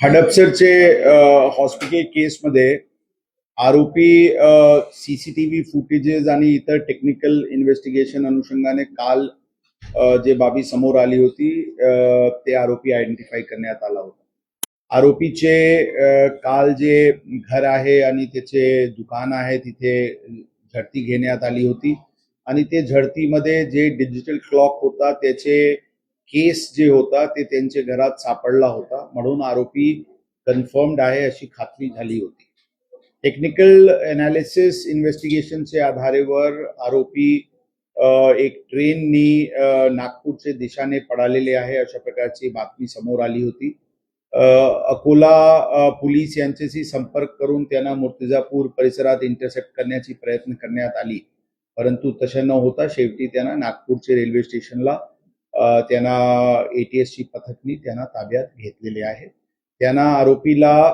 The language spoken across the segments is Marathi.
हडपसरचे हॉस्पिटल केसमध्ये आरोपी सीसीटीव्ही फुटेजेस आणि इतर टेक्निकल इन्व्हेस्टिगेशन अनुषंगाने काल जे बाबी समोर आली होती ते आरोपी आयडेंटिफाय करण्यात आला होता. आरोपीचे काल जे घर आहे आणि त्याचे दुकान आहे तिथे झडती घेण्यात आली होती आणि ते झडतीमध्ये जे डिजिटल क्लॉक होता त्याचे केस जे होता ते त्यांच्या घरात सापडला होता, म्हणून आरोपी कन्फर्म्ड आहे अशी खात्री झाली होती. टेक्निकल एनालिसिस इन्व्हेस्टिगेशनच्या आधारेवर आरोपी एक ट्रेननी नागपूरच्या दिशाने पळालेले आहे अशा प्रकारची बातमी समोर आली होती. अकोला पोलीस यांच्याशी संपर्क करून त्यांना मूर्तिजापूर परिसरात इंटरसेप्ट करण्याची प्रयत्न करण्यात आली, परंतु तसे न होता शेवटी त्यांना नागपूरच्या रेल्वे स्टेशनला त्यांना एटीएसची पथकनी त्यांना ताब्यात घेतलेले आहे. त्यांना आरोपीला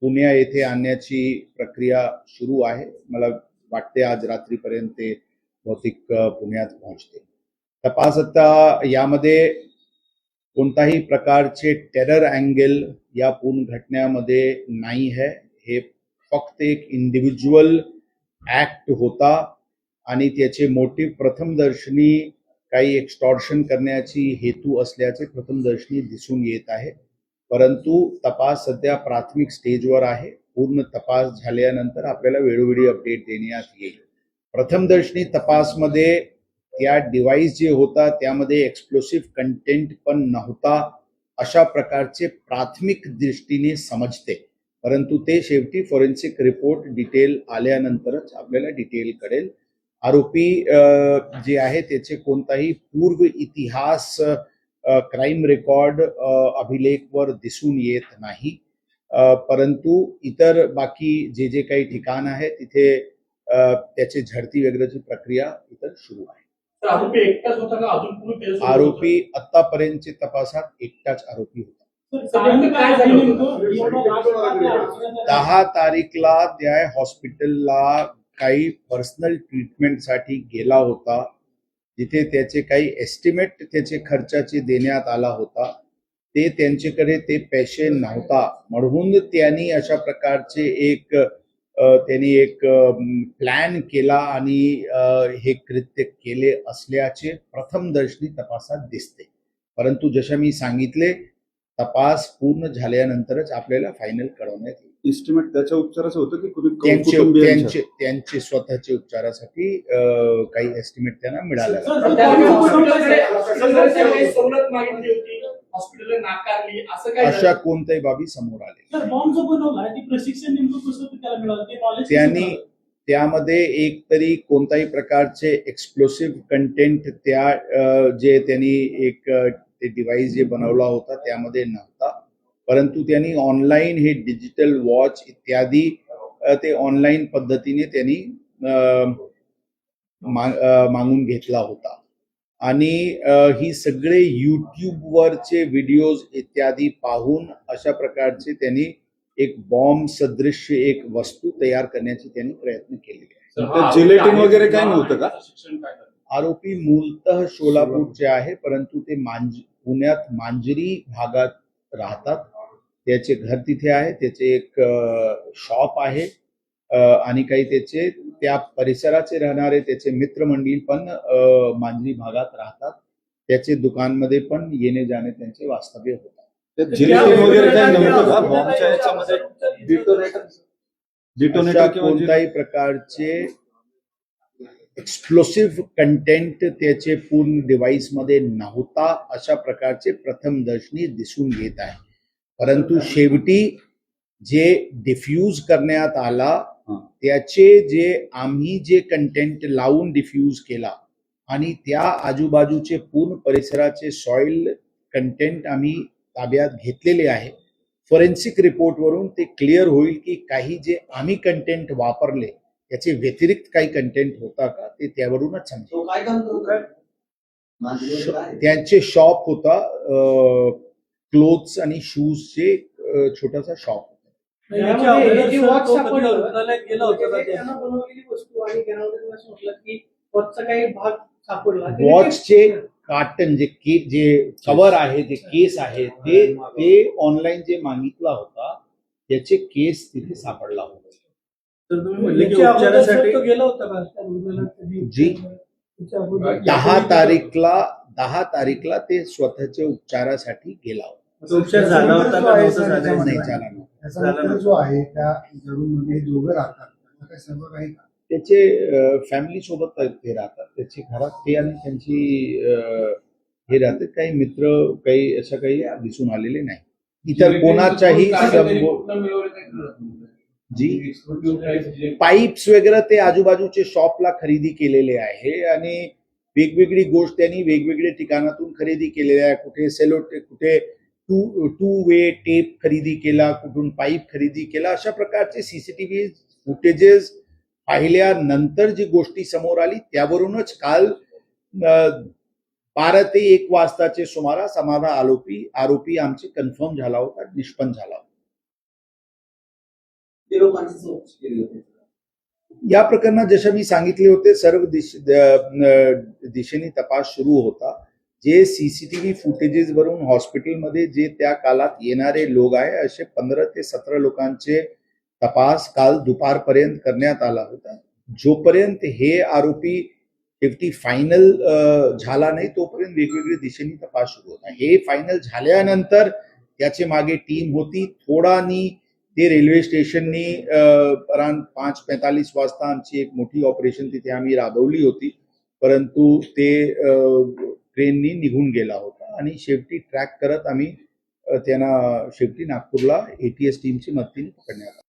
पुणे येथे आणण्याची प्रक्रिया सुरू आहे. मला वाटते आज रात्रीपर्यंत ते बहुतेक पुण्यात पोहोचते. तपास आता यामध्ये कोणताही प्रकारचे टेरर अँगल या पूर्ण घटनेमध्ये नाही आहे. हे फक्त एक इंडिव्हिज्युअल ऍक्ट होता आणि त्याचे मोटिव्ह प्रथमदर्शनी काही एक्स्टॉर्शन करण्याची हेतू असल्याचे प्रथमदर्शनी दिसून येत आहे, परंतु तपास सध्या प्राथमिक स्टेजवर आहे. पूर्ण तपास झाल्यानंतर आपल्याला वेळोवेळी अपडेट देण्यात येईल. प्रथमदर्शनी तपासमध्ये त्या डिव्हाइस जे होता त्यामध्ये एक्सप्लोसिव्ह कंटेंट पण नव्हता अशा प्रकारचे प्राथमिक दृष्टीने समजते, परंतु ते शेवटी फॉरेन्सिक रिपोर्ट डिटेल आल्यानंतरच आपल्याला डिटेल कळेल. आरोपी जे आहे त्याचे कोणताही पूर्व इतिहास क्राईम रेकॉर्ड अभिलेखवर दिसून येत नाही, परंतु इतर बाकी जे काही ठिकाण आहे तिथे त्याचे झडती वगैरेची प्रक्रिया इतर सुरू आहे. आरोपी एकटाच होता का अजून कोणी? आरोपी आतापर्यंतच्या तपासात एकटाच आरोपी होता. 10 तारीखला त्या हॉस्पिटलला काही पर्सनल ट्रीटमेंटसाठी गेला होता, जिथे त्याचे काही एस्टिमेट त्याचे खर्चाचे देण्यात आला होता. ते त्यांच्याकडे ते पैसे नव्हता, म्हणून त्यांनी अशा प्रकारचे त्यांनी एक प्लॅन केला आणि हे कृत्य केले असल्याचे प्रथमदर्शनी तपासात दिसते, परंतु जसे मी सांगितले तपास पूर्ण झाल्यानंतरच आपल्याला फायनल कळवण्यात येईल. एस्टिमेट त्याच्या उपचाराचं होतं की त्यांचे स्वतःचे उपचारासाठी काही एस्टिमेट त्यांना मिळाला. अशा कोणत्याही बाबी समोर आले. त्यांनी त्यामध्ये एक तरी कोणत्याही प्रकारचे एक्सप्लोसिव्ह कंटेंट त्या जे त्यांनी एक ते डिव्हाइस जे बनवला होता त्यामध्ये नव्हता, परंतु त्यांनी ऑनलाईन हे डिजिटल वॉच इत्यादी ते ऑनलाईन पद्धतीने त्यांनी मागून घेतला होता आणि ही सगळे युट्यूबवरचे व्हिडिओज इत्यादी पाहून अशा प्रकारचे त्यांनी एक बॉम्ब सदृश एक वस्तू तयार करण्याची त्यांनी प्रयत्न केलेले आहे. जिलेटिन वगैरे काय नव्हतं का? आरोपी मूलतः सोलापूरचे आहे, परंतु ते पुण्यात मांजरी भागात राहतात. त्याचे घर तिथे आहे, त्याचे एक शॉप आहे आणि काही त्याचे त्या परिसराचे राहणारे त्याचे मित्रमंडळी पण मांजरी भागात राहतात. त्याचे दुकानमध्ये पण येणे जाणे त्यांचे वास्तव्य होतात. कोणत्याही प्रकारचे एक्सप्लोसिव्ह कंटेंट त्याचे पूर्ण डिव्हाइस मध्ये नव्हता अशा प्रकारचे प्रथमदर्शनी दिसून येत आहे, परंतु शेवटी जे डिफ्यूज करण्यात आला त्याचे आम्ही जे कंटेंट लावून डिफ्यूज केला आणि त्या आजूबाजूचे पूर्ण परिसराचे सॉइल कंटेंट आम्ही ताब्यात घेतलेले आहे. फॉरेन्सिक रिपोर्ट वरून ते क्लिअर होईल की काही जे आम्ही कंटेंट वापरले याचे व्यतिरिक्त काही कंटेंट होता का ते त्यावरूनच समजेल. त्यांचे शॉप होता, क्लोथ्स आणि शूजचे छोटासा शॉप होता. वॉचचे कार्टन जे कव्हर आहे जे केस आहे ते ऑनलाईन जे मागितला होता त्याचे केस तिथे सापडला होता. तर तुम्ही म्हणले की याच्या अगोदर सर उपचारासाठी तो गेला होता का त्या रुग्णालयात कधी? जी. याच्या अगोदर- 10 तारीखला ते स्वतःच्या उपचारासाठी गेला होता. उपचार झाला होता का नव्हता झाला? नाही झाला नव्हता. त्याचा मित्र जो आहे त्या जरूरमध्ये दोघं राहतात त्याचं काय सर्व काही का? त्याचे फॅमिली सोबत ते राहतात, त्याची घरात ते आणि त्यांची हे राहते. काही मित्र काही असं काही दिसून आलेले नाही. इतर कोणाच्याही जी पाईप्स वगैरे ते आजूबाजूचे शॉपला खरेदी केलेले आहे आणि वेगवेगळी गोष्ट त्यांनी वेगवेगळ्या ठिकाणातून खरेदी केलेली आहे. कुठे सेलो कुठे टू वे टेप खरेदी केला, कुठून पाईप खरेदी केला. अशा प्रकारचे सीसीटीव्ही फुटेजेस पाहिल्यानंतर जी गोष्टी समोर आली त्यावरूनच काल 12 ते 1 वाजताचे सुमारास आम्हाला आरोपी आमचे कन्फर्म झाला होता, निष्पन्न झाला होता. या प्रकरणात जसे मी सांगितले होते सर्व दिशेने तपास सुरू होता. जे सीसीटीव्ही फुटेजेस वरून हॉस्पिटलमध्ये जे त्या काळात येणारे लोक आहे असे 15 ते 17 लोकांचे तपास काल दुपारपर्यंत करण्यात आला होता. जोपर्यंत हे आरोपी शेवटी फायनल झाला नाही तोपर्यंत वेगवेगळ्या दिशेने तपास सुरू होता. हे फायनल झाल्यानंतर त्याचे मागे टीम होती. थोडानी ते रेल्वे स्टेशननी अराउंड 5:45 वाजता आमची एक मोठी ऑपरेशन तिथे आम्ही राबवली होती, परंतु ते ट्रेननी निघून गेला होता आणि शेवटी ट्रॅक करत आम्ही त्यांना शेवटी नागपूरला ATS टीमची मदतीने पकडण्यात आलं.